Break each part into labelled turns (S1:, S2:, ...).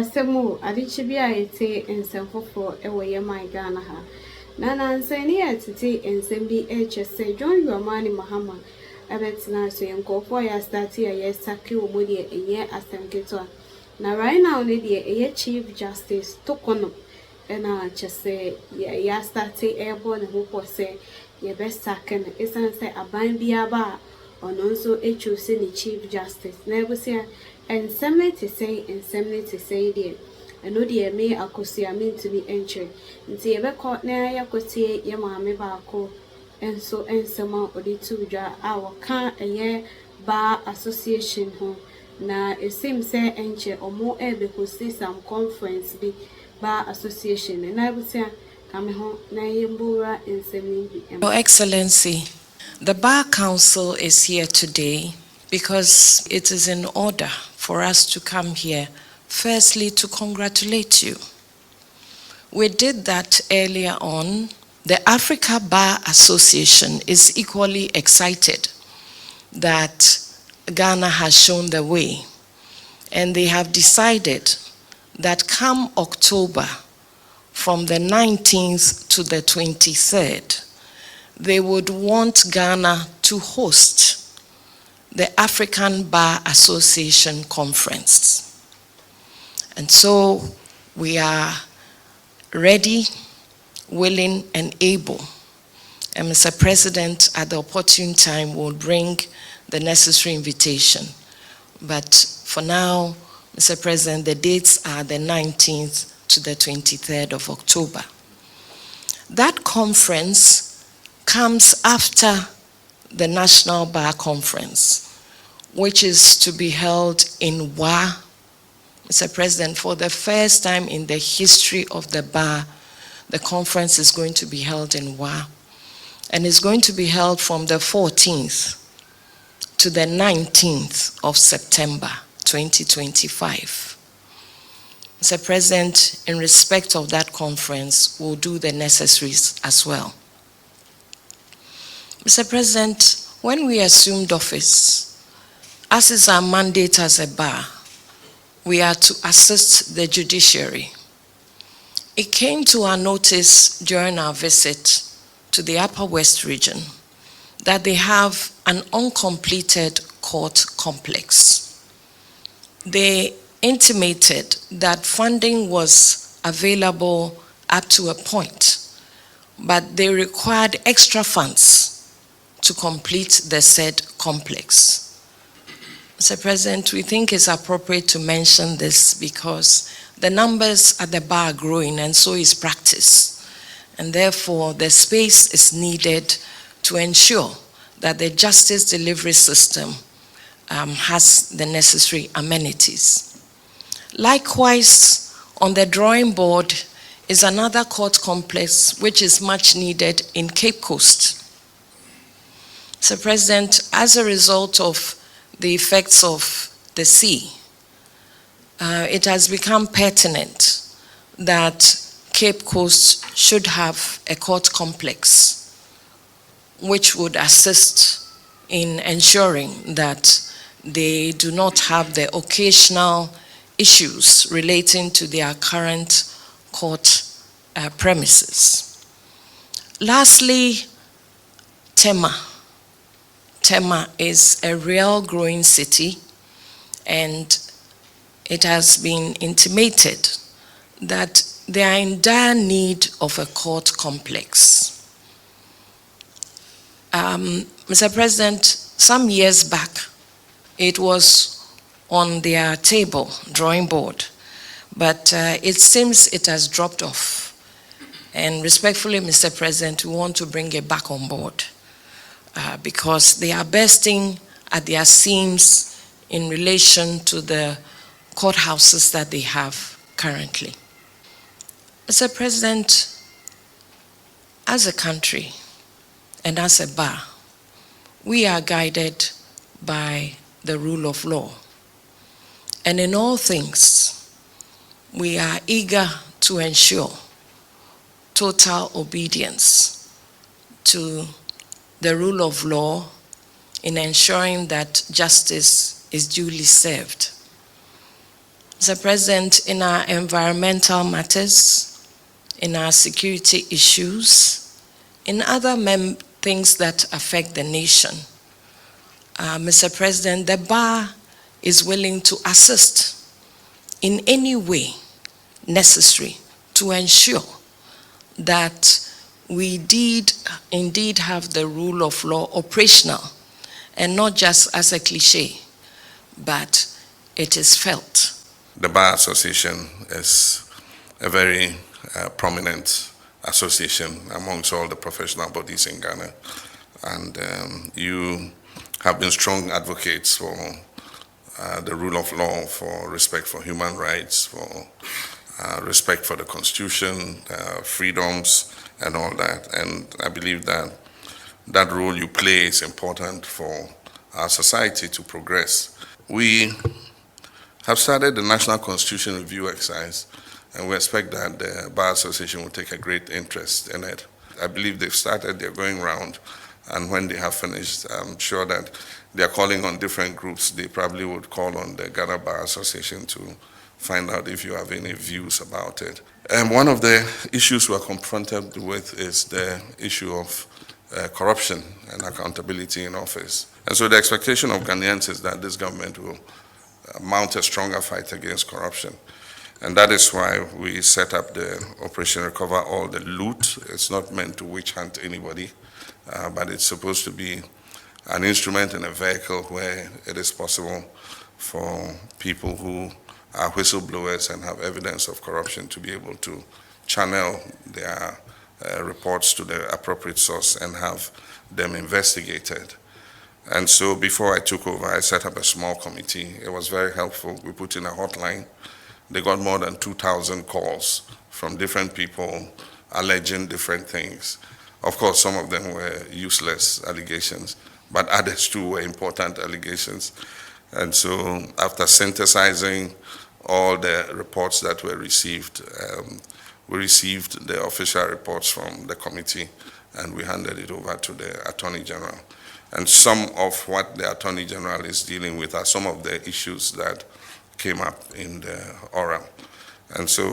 S1: Asemu adichi bi a yete nsɛm foforɔ ɛwɔ yɛ man Ghana ha. Na nansani yɛtete nsɛm bi ɛkyɛ sɛ John Dramani Mahama ɛbɛtena so nkɔfoɔ yɛ start a yɛsake wɔ mu deɛ ɛnyɛ asɛm ketewa. Na right now ne deɛ ɛyɛ Chief Justice Torkonoo ɛna kyɛ sɛ yɛ start ɛbɔ ne ho pɔ sɛ yɛbɛsake no ɛsiane sɛ aban bi aba a ɔno nso ɛchoose ne Chief Justice. Na ɛbusia nsɛm ne te sɛ deɛ ɛno deɛ me akosua mentumi ɛnkyerɛ nti yɛbɛkɔ na yɛkɔtie yɛ maame baako nso nsɛm a ɔde to dwa a wɔka ɛyɛ Bar Association ho na ɛsim sɛ ɛnkyɛ ɔmo ɛbɛhosi some conference bi Bar Association na ɛbusia kame ho na yɛmbura nsɛm ne bi.
S2: Your Excellency, the Bar Council is here today because it is in order for us to come here, firstly, to congratulate you. We did that earlier on. The Africa Bar Association is equally excited that Ghana has shown the way, and they have decided that come October, from the 19th to the 23rd, they would want Ghana to host the African Bar Association Conference. And so we are ready, willing, and able. And Mr. President, at the opportune time, will bring the necessary invitation. But for now, Mr. President, the dates are the 19th to the 23rd of October. That conference comes after the National Bar Conference, which is to be held in Wa. Mr. President, for the first time in the history of the bar, the conference is going to be held in Wa, and it's going to be held from the 14th to the 19th of September 2025. Mr. President, in respect of that conference, we'll do the necessaries as well. Mr. President, when we assumed office, as is our mandate as a bar, we are to assist the judiciary. It came to our notice during our visit to the Upper West region that they have an uncompleted court complex. They intimated that funding was available up to a point, but they required extra funds to complete the said complex. Mr. President, we think it's appropriate to mention this because the numbers at the bar are growing and so is practice. And therefore, the space is needed to ensure that the justice delivery system has the necessary amenities. Likewise, on the drawing board is another court complex which is much needed in Cape Coast. Mr. President, as a result of the effects of the sea, it has become pertinent that Cape Coast should have a court complex which would assist in ensuring that they do not have the occasional issues relating to their current court premises. Lastly, Tema. Tema is a real growing city, and it has been intimated that they are in dire need of a court complex. Mr. President, some years back, it was on their table, drawing board, but it seems it has dropped off. And respectfully, Mr. President, we want to bring it back on board. Because they are bursting at their seams in relation to the courthouses that they have currently. Mr. President, as a country and as a bar, we are guided by the rule of law. And in all things, we are eager to ensure total obedience to the rule of law in ensuring that justice is duly served. Mr. President, in our environmental matters, in our security issues, in other things that affect the nation, Mr. President, the bar is willing to assist in any way necessary to ensure that we indeed have the rule of law operational, and not just as a cliche, but it is felt.
S3: The Bar Association is a very prominent association amongst all the professional bodies in Ghana, and you have been strong advocates for the rule of law, for respect for human rights, for respect for the Constitution, freedoms, and all that. And I believe that that role you play is important for our society to progress. We have started the National Constitution Review exercise, and we expect that the Bar Association will take a great interest in it. I believe they've started, they're going round, and when they have finished, I'm sure that they're calling on different groups. They probably would call on the Ghana Bar Association to find out if you have any views about it. And one of the issues we're confronted with is the issue of corruption and accountability in office. And so the expectation of Ghanaians is that this government will mount a stronger fight against corruption. And that is why we set up the Operation Recover All the Loot. It's not meant to witch hunt anybody, but it's supposed to be an instrument and a vehicle where it is possible for people who are whistleblowers and have evidence of corruption to be able to channel their reports to the appropriate source and have them investigated. And so before I took over, I set up a small committee. It was very helpful. We put in a hotline. They got more than 2,000 calls from different people alleging different things. Of course, some of them were useless allegations, but others too were important allegations. And so after synthesizing all the reports that were received, we received the official reports from the committee and we handed it over to the Attorney General. And some of what the Attorney General is dealing with are some of the issues that came up in the oral. And so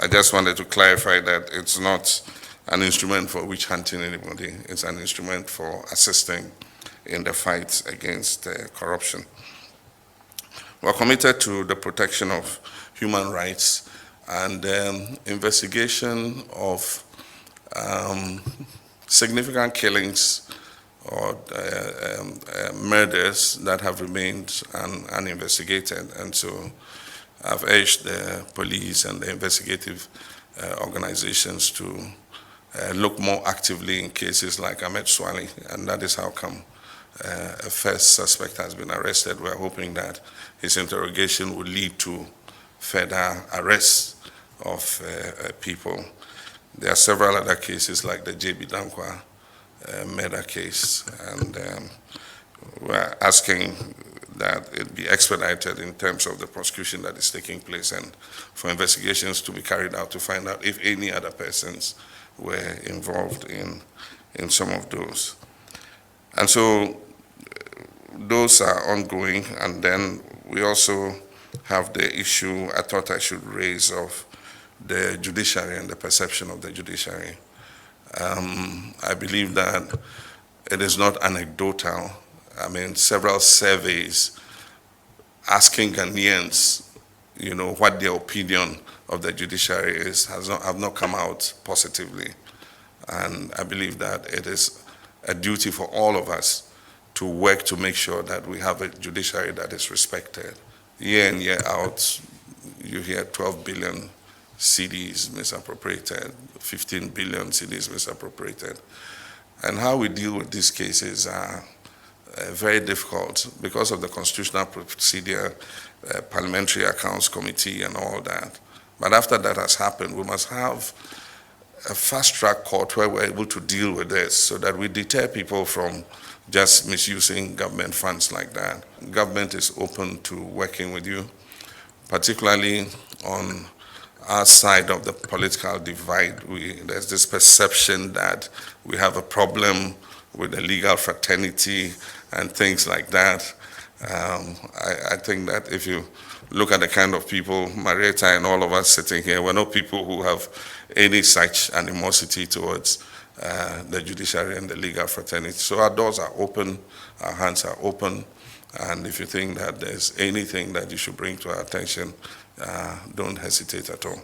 S3: I just wanted to clarify that it's not an instrument for witch hunting anybody. It's an instrument for assisting in the fight against corruption. We're committed to the protection of human rights and investigation of significant killings or murders that have remained uninvestigated. And so I've urged the police and the investigative organizations to look more actively in cases like Ahmed Swali, and that is how come a first suspect has been arrested. We're hoping that his interrogation will lead to further arrests of people. There are several other cases like the J.B. Dankwa murder case, and we're asking that it be expedited in terms of the prosecution that is taking place and for investigations to be carried out to find out if any other persons were involved in some of those. And so those are ongoing, and then we also have the issue I thought I should raise of the judiciary and the perception of the judiciary. I believe that it is not anecdotal. I mean, several surveys asking Ghanaians, what their opinion of the judiciary is have not come out positively. And I believe that it is a duty for all of us to work to make sure that we have a judiciary that is respected. Year in, year out, you hear 12 billion cedis misappropriated, 15 billion cedis misappropriated. And how we deal with these cases are very difficult because of the constitutional procedure, parliamentary accounts committee and all that. But after that has happened, we must have a fast-track court where we're able to deal with this so that we deter people from just misusing government funds like that. Government is open to working with you, particularly on our side of the political divide. There's this perception that we have a problem with the legal fraternity and things like that. I think that if you look at the kind of people, Marietta and all of us sitting here, we're not people who have any such animosity towards the judiciary and the legal fraternity. So our doors are open, our hands are open, and if you think that there's anything that you should bring to our attention, don't hesitate at all.